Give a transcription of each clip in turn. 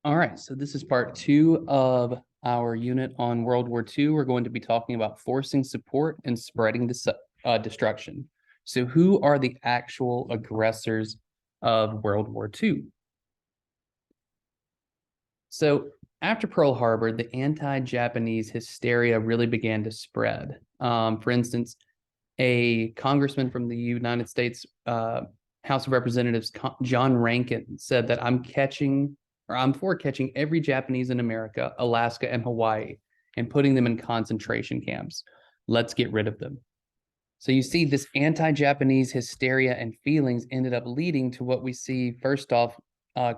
All right, so this is part two of our unit on World War II. We're going to be talking about forcing support and spreading destruction. So who are the actual aggressors of World War II? So after Pearl Harbor, the anti-Japanese hysteria really began to spread. For instance, a congressman from the United States House of Representatives, John Rankin, said that I'm for catching every Japanese in America, Alaska, and Hawaii and putting them in concentration camps. Let's get rid of them. So you see, this anti-Japanese hysteria and feelings ended up leading to what we see first off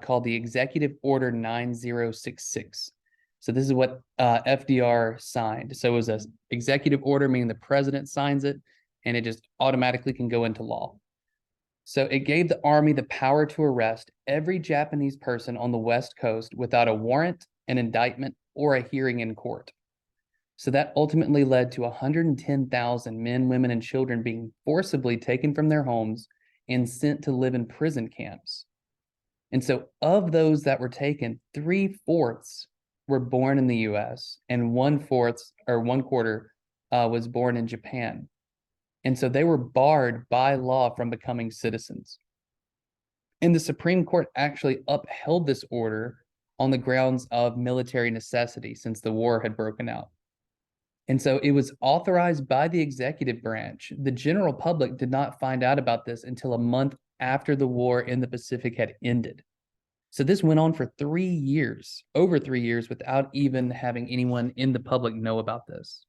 called the Executive Order 9066. So this is what FDR signed. So it was an executive order, meaning the president signs it, and it just automatically can go into law. So it gave the army the power to arrest every Japanese person on the West Coast without a warrant, an indictment, or a hearing in court. So that ultimately led to 110,000 men, women, and children being forcibly taken from their homes and sent to live in prison camps. And so of those that were taken, 3/4 were born in the US and 1/4 was born in Japan. And so they were barred by law from becoming citizens. And the Supreme Court actually upheld this order on the grounds of military necessity since the war had broken out. And so it was authorized by the executive branch. The general public did not find out about this until a month after the war in the Pacific had ended. So this went on for 3 years, over 3 years, without even having anyone in the public know about this.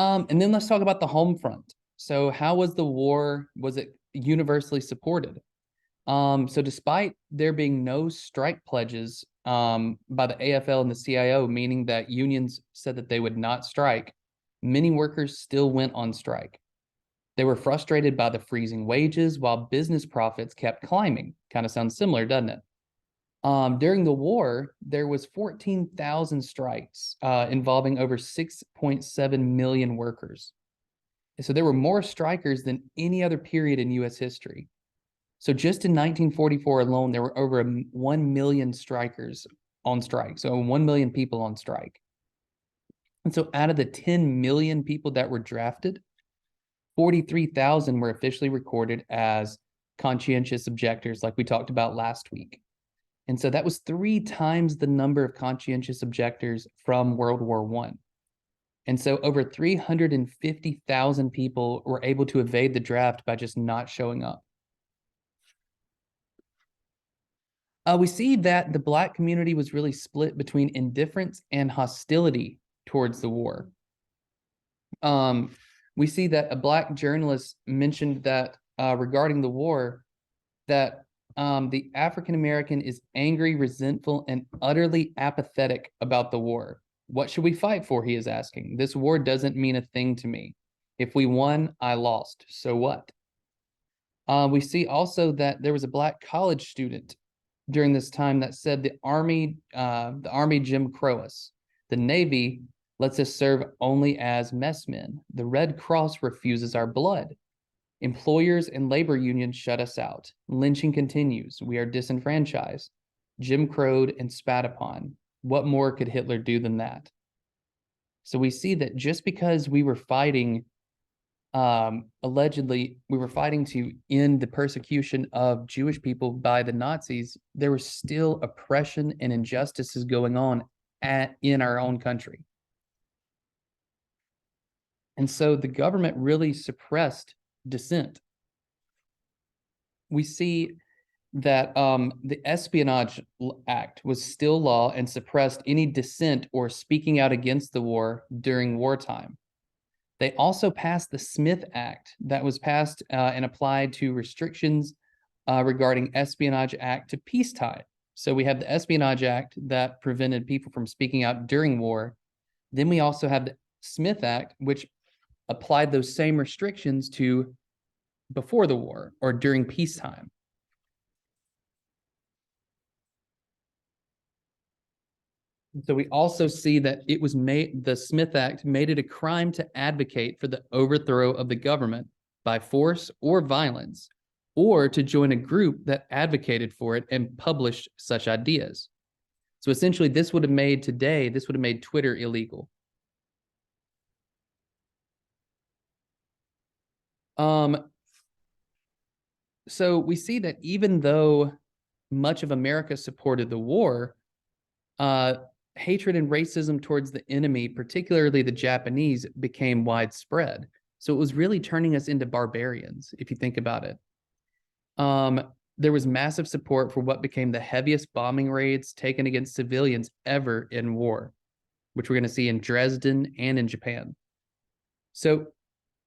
And then let's talk about the home front. So how was the war? Was it universally supported? So despite there being no strike pledges by the AFL and the CIO, meaning that unions said that they would not strike, many workers still went on strike. They were frustrated by the freezing wages while business profits kept climbing. Kind of sounds similar, doesn't it? During the war, there was 14,000 strikes involving over 6.7 million workers. So there were more strikers than any other period in U.S. history. So just in 1944 alone, there were over 1 million strikers on strike. So 1 million people on strike. And so out of the 10 million people that were drafted, 43,000 were officially recorded as conscientious objectors, like we talked about last week. And so that was 3 times the number of conscientious objectors from World War I. And so over 350,000 people were able to evade the draft by just not showing up. We see that the Black community was really split between indifference and hostility towards the war. We see that a Black journalist mentioned that regarding the war, that the African American is angry, resentful, and utterly apathetic about the war. What should we fight for? He is asking. This war doesn't mean a thing to me. If we won, I lost. So what? We see also that there was a Black college student during this time that said the Army Jim Crow us. The Navy lets us serve only as messmen. The Red Cross refuses our blood. Employers and labor unions shut us out. Lynching continues. We are disenfranchised, Jim Crowed and spat upon. What more could Hitler do than that? So we see that just because we were fighting, allegedly, we were fighting to end the persecution of Jewish people by the Nazis, there was still oppression and injustices going on in our own country. And so the government really suppressed dissent. We see that the Espionage Act was still law and suppressed any dissent or speaking out against the war during wartime. They also passed the Smith Act that was passed and applied to restrictions regarding Espionage Act to peacetime. So we have the Espionage Act that prevented people from speaking out during war. Then we also have the Smith Act, which applied those same restrictions to before the war or during peacetime. So we also see that it was the Smith Act made it a crime to advocate for the overthrow of the government by force or violence, or to join a group that advocated for it and published such ideas. So essentially, this would have made Twitter illegal. So we see that even though much of America supported the war, hatred and racism towards the enemy, particularly the Japanese, became widespread. So it was really turning us into barbarians, if you think about it. There was massive support for what became the heaviest bombing raids taken against civilians ever in war, which we're going to see in Dresden and in Japan. So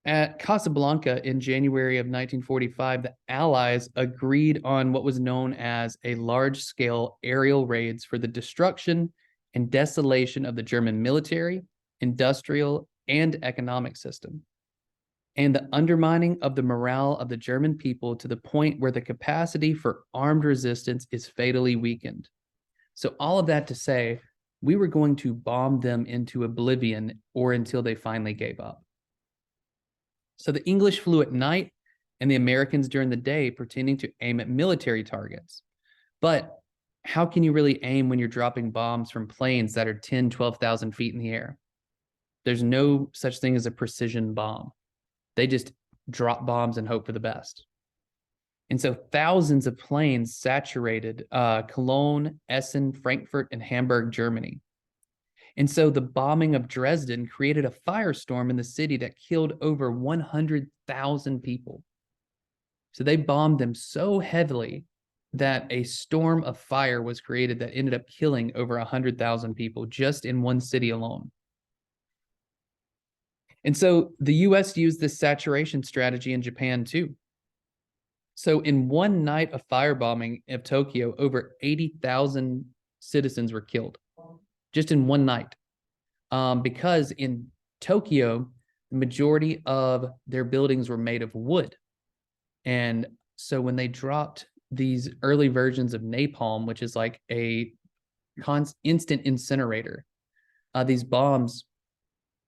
at Casablanca in January of 1945, the Allies agreed on what was known as a large-scale aerial raids for the destruction and desolation of the German military, industrial, and economic system, and the undermining of the morale of the German people to the point where the capacity for armed resistance is fatally weakened. So all of that to say, we were going to bomb them into oblivion or until they finally gave up. So the English flew at night and the Americans during the day, pretending to aim at military targets. But how can you really aim when you're dropping bombs from planes that are 10, 12,000 feet in the air? There's no such thing as a precision bomb. They just drop bombs and hope for the best. And so thousands of planes saturated Cologne, Essen, Frankfurt, and Hamburg, Germany. And so the bombing of Dresden created a firestorm in the city that killed over 100,000 people. So they bombed them so heavily that a storm of fire was created that ended up killing over 100,000 people just in one city alone. And so the US used this saturation strategy in Japan too. So in one night of firebombing of Tokyo, over 80,000 citizens were killed just in one night. Because in Tokyo, the majority of their buildings were made of wood. And so when they dropped these early versions of napalm, which is like a instant incinerator, these bombs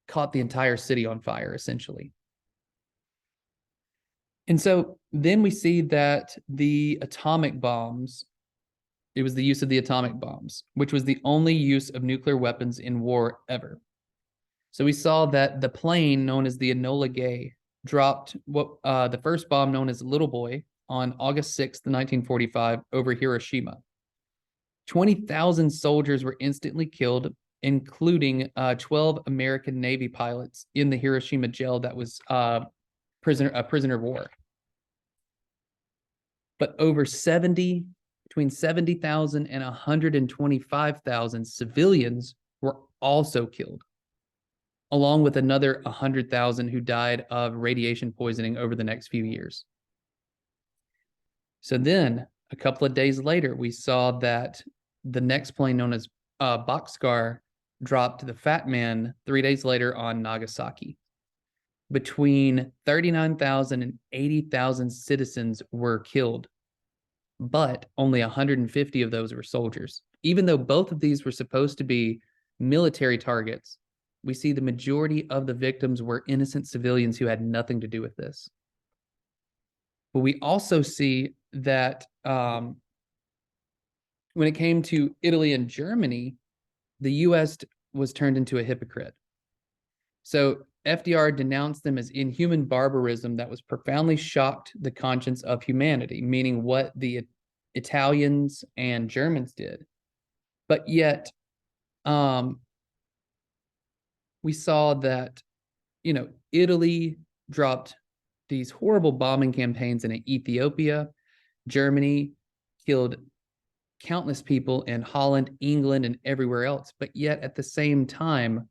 caught the entire city on fire, essentially. And so then we see that the atomic bombs, it was the use of the atomic bombs, which was the only use of nuclear weapons in war ever. So we saw that the plane known as the Enola Gay dropped the first bomb known as Little Boy on August 6th, 1945 over Hiroshima. 20,000 soldiers were instantly killed, including 12 American Navy pilots in the Hiroshima jail that was a prisoner of war. But between 70,000 and 125,000 civilians were also killed, along with another 100,000 who died of radiation poisoning over the next few years. So then, a couple of days later, we saw that the next plane, known as Boxcar, dropped the Fat Man 3 days later on Nagasaki. Between 39,000 and 80,000 citizens were killed, but only 150 of those were soldiers. Even though both of these were supposed to be military targets, we see the majority of the victims were innocent civilians who had nothing to do with this. But we also see that when it came to Italy and Germany, the US was turned into a hypocrite. So FDR denounced them as inhuman barbarism that was profoundly shocked the conscience of humanity, meaning what the Italians and Germans did. But yet, we saw that, Italy dropped these horrible bombing campaigns in Ethiopia. Germany killed countless people in Holland, England, and everywhere else. But yet at the same time,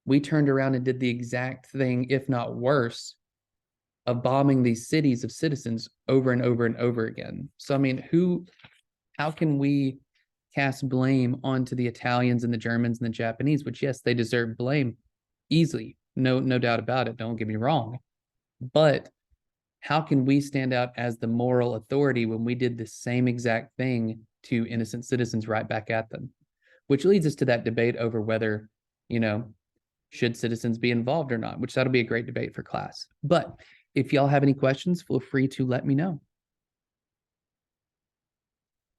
we turned around and did the exact thing, if not worse, of bombing these cities of citizens over and over and over again. So, I mean, how can we cast blame onto the Italians and the Germans and the Japanese, which, yes, they deserve blame easily. No doubt about it. Don't get me wrong. But how can we stand out as the moral authority when we did the same exact thing to innocent citizens right back at them? Which leads us to that debate over whether, should citizens be involved or not, which that'll be a great debate for class. But if y'all have any questions, feel free to let me know.